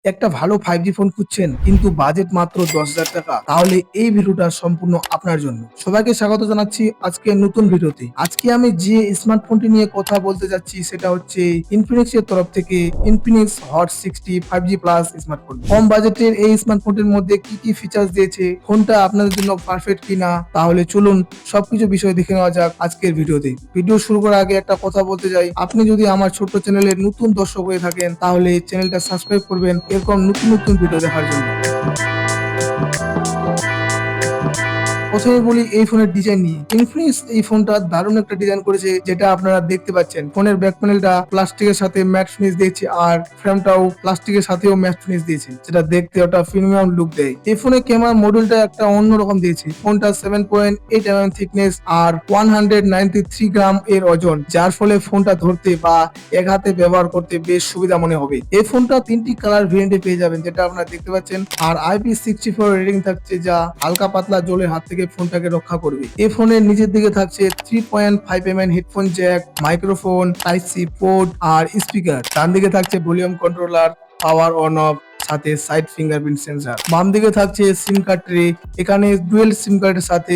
একটা ভালো 5G phone খুঁজছেন কিন্তু বাজেট মাত্র 10,000 টাকা, তাহলে এই ভিডিওটা সম্পূর্ণ আপনার জন্য। সবাইকে স্বাগত জানাচ্ছি আজকের নতুন ভিডিওতে। আজকে আমি যে স্মার্টফোনটি নিয়ে কথা বলতে যাচ্ছি সেটা হচ্ছে ইনফিনিক্স এর তরফ থেকে Infinix hot 60 5G plus smartphone. কম বাজেটের এই স্মার্টফোনটির মধ্যে কি কি ফিচার্স দিয়েছে, ফোনটা আপনাদের জন্য পারফেক্ট কিনা, তাহলে চলুন সবকিছু বিষয় দেখে নেওয়া যাক আজকের ভিডিওতে। ভিডিও শুরু করার আগে একটা কথা বলতে চাই, আপনি যদি আমার ছোট্ট চ্যানেলের নতুন দর্শক হয়ে থাকেন তাহলে চ্যানেলটা সাবস্ক্রাইব করবেন এরকম নতুন নতুন ভিডিও দেখার জন্য। প্রথমে বলি এই ফোনের ডিজাইন নিয়ে। ইনফিনিক্স এই ফোনটা দারুণ একটা ডিজাইন করেছে, যেটা আপনারা দেখতে পাচ্ছেন। ফোনের ব্যাক প্যানেলটা প্লাস্টিকের সাথে ম্যাট ফিনিশ দিয়েছে আর ফ্রেমটাও প্লাস্টিকের সাথেও ম্যাট ফিনিশ দিয়েছে, যেটা দেখতে ওটা প্রিমিয়াম লুক দেয়। এই ফোনের ক্যামেরা মডিউলটা একটা অন্যরকম দিয়েছে। ফোনটা 7.8 mm থিকনেস আর 193 গ্রাম এর ওজন, যার ফলে ফোনটা ধরতে বা এক হাতে ব্যবহার করতে বেশ সুবিধা মনে হবে। এই ফোনটা 3টি কালার ভেরিয়েন্টে পেয়ে যাবেন, যেটা আপনারা দেখতে পাচ্ছেন। আর IP64 রেটিং থাকছে, যা হালকা পাতলা জলের হাত থেকে ফোনটাকে রক্ষা করবে। এই ফোনের নিচের দিকে থাকছে 3.5 mm headphone jack, microphone, type C port আর স্পিকার। ডান দিকে থাকছে volume controller, power on off, সাথে সাইড ফিঙ্গারপ্রিন্ট সেন্সর। বাম দিকে থাকছে সিম কার্ড ট্রে, এখানে ডুয়েল সিম কার্ডের সাথে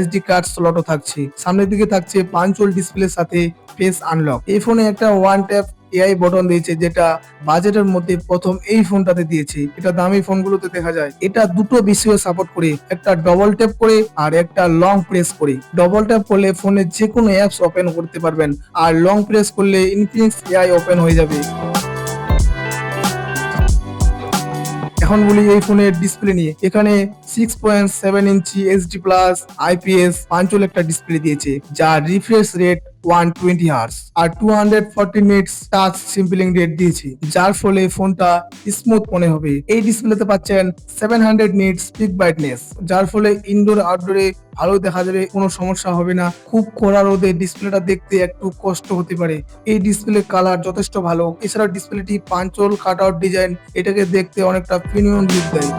SD কার্ড স্লটও থাকছে। সামনের দিকে থাকছে পাঞ্চোল ডিসপ্লের সাথে ফেস আনলক। এই ফোনে একটা ওয়ান ট্যাপ AI বটন দিয়েছে, যেটা বাজেটের মধ্যে প্রথম এই ফোনটাতে দিয়েছে। এটা দামি ফোনগুলোতে দেখা যায়। এটা দুটো বিষয়ে সাপোর্ট করে, একটা ডবল ট্যাপ করে আর একটা লং প্রেস করে। ডবল ট্যাপ করলে ফোনের যে কোনো অ্যাপস ওপেন করতে পারবেন, আর লং প্রেস করলে ইনফিনিক্স AI ওপেন হয়ে যাবে। এখন বলি এই ফোনের ডিসপ্লে নিয়ে। এখানে 6.7 ইঞ্চি HD প্লাস IPS পাঞ্চল একটা ডিসপ্লে দিয়েছে, যা রিফ্রেশ রেট 120 হার্স আর 240 নিটস টাচ সিম্পলিং রেট দিয়েছে, যার ফলে ফোনটা স্মুথ মনে হবে। এই ডিসপ্লেতে পাচ্ছেন 700 নিটস পিক ব্রাইটনেস, যার ফলে ইনডোর আউটডোরে ভালো দেখা যাবে, কোনো সমস্যা হবে না। খুব কড়া রোদে ডিসপ্লেটা দেখতে একটু কষ্ট হতে পারে। এই ডিসপ্লে কালার যথেষ্ট ভালো। এছাড়া ডিসপ্লেটি পাঞ্চল কাট আউট ডিজাইন, এটাকে দেখতে অনেকটা প্রিমিয়াম লুক দেয়।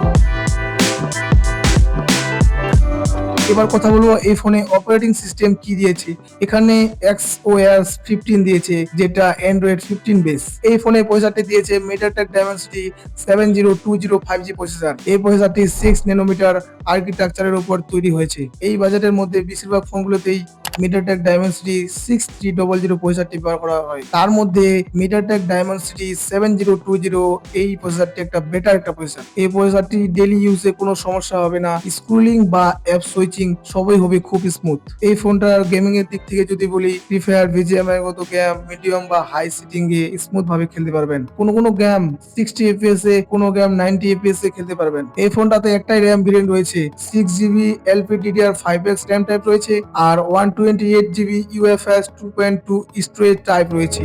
এবার কথা বলবো এই ফোনে অপারেটিং সিস্টেম কি দিয়েছে। এখানে XOS 15 দিয়েছে, যেটা অ্যান্ড্রয়েড 15 বেস। এই ফোনে প্রসেসরটি দিয়েছে MediaTek Dimensity 7020 5G প্রসেসর। এই প্রসেসরটি 6 ন্যানোমিটার আর্কিটেকচারের উপর তৈরি হয়েছে। এই বাজেটের মধ্যে বেশিরভাগ ফোনগুলোতেই MediaTek Dimensity 6300 প্রসেসরটি ব্যবহার করা হয়। তার মধ্যে MediaTek Dimensity 7020 এই প্রসেসরটি একটা বেটার একটা প্রসেসর। এই প্রসেসরটি ডেইলি ইউজে কোনো সমস্যা হবে না। স্ক্রোলিং বা অ্যাপ সুইচিং সবই হবে খুব স্মুথ। এই ফোনটার গেমিং এর দিক থেকে যদি বলি, ফ্রি ফায়ার, BGMI এর মতো গেম মিডিয়াম বা হাই সিটিং এ স্মুথ ভাবে খেলতে পারবেন। কোনো গেম 60 FPS এ, কোনো গেম 90 FPS এ খেলতে পারবেন। এই ফোনটাতে একটাই RAM ভেরিয়েন্ট রয়েছে, 6GB LPDDR5X RAM টাইপ রয়েছে আর 128GB UFS 2.2 স্টোরেজ টাইপ রয়েছে।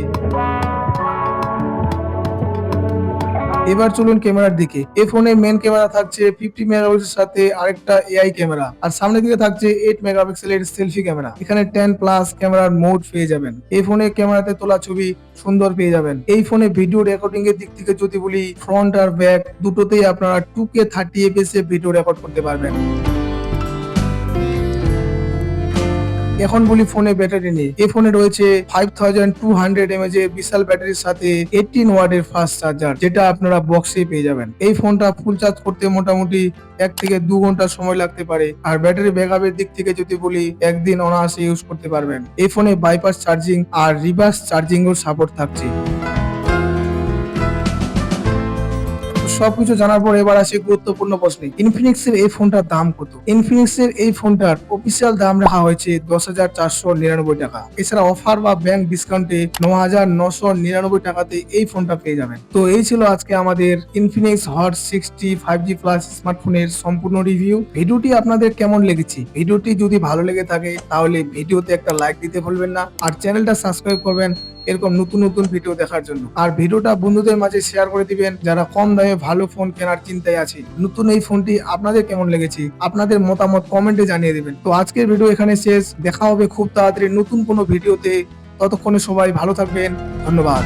এবার চলুন ক্যামেরার দিকে। এই ফোনের মেন ক্যামেরা থাকছে 50 মেগাপিক্সেলের সাথে আরেকটা AI ক্যামেরা, আর সামনের দিকে থাকছে 8 মেগাপিক্সেলের সেলফি ক্যামেরা। এখানে 10+ ক্যামেরার মোড পেয়ে যাবেন। এই ফোনে ক্যামেরাতে তোলা ছবি সুন্দর পেয়ে যাবেন। এই ফোনে ভিডিও রেকর্ডিং এর দিক থেকে যদি বলি, ফ্রন্ট আর ব্যাক দুটোতেই আপনারা 2K 30 fps এ ভিডিও রেকর্ড করতে পারবেন। এখন বলি ফোনে ব্যাটারি নিয়ে। এই ফোনে রয়েছে 5200 mAh এর বিশাল ব্যাটারির সাথে 18 ওয়াটের ফাস্ট চার্জার, যেটা আপনারা বক্সে পেয়ে যাবেন। এই ফোনটা ফুল চার্জ করতে মোটামুটি 1 থেকে 2 ঘন্টা সময় লাগতে পারে। আর ব্যাটারি ব্যাকআপের দিক থেকে যদি বলি, একদিন অনায়াসে ইউজ করতে পারবেন। এই ফোনে বাইপাস চার্জিং আর রিভার্স চার্জিং এর সাপোর্ট থাকছে। সবকিছু জানার পর এবার আসি গুরুত্বপূর্ণ প্রশ্নে। ইনফিনিক্স এর এই ফোনটার দাম কত? ইনফিনিক্স এর এই ফোনটার অফিসিয়াল দাম রাখা হয়েছে 10,499 টাকা। এছাড়া অফার বা ব্যাংক ডিসকাউন্টে 9,999 টাকাতে এই ফোনটা পেয়ে যাবেন। তো এই ছিল আজকে আমাদের ইনফিনিক্স হট 60 5G প্লাস স্মার্টফোনের সম্পূর্ণ রিভিউ। ভিডিওটি আপনাদের কেমন লেগেছে? ভিডিওটি যদি ভালো লেগে থাকে তাহলে ভিডিওতে একটা লাইক দিতে ভুলবেন না, আর চ্যানেলটা সাবস্ক্রাইব করবেন এরকম নতুন নতুন ভিডিও দেখার জন্য। আর ভিডিওটা বন্ধুদের মাঝে শেয়ার করে দিবেন যারা কম দামে ভালো ফোন কেনার চিন্তায় আছে। নতুন এই ফোনটি আপনাদের কেমন লেগেছে, আপনাদের মতামত কমেন্টে জানিয়ে দিবেন। তো আজকের ভিডিও এখানে শেষ। দেখা হবে খুব তাড়াতাড়ি নতুন কোনো ভিডিওতে। ততক্ষণে সবাই ভালো থাকবেন। ধন্যবাদ।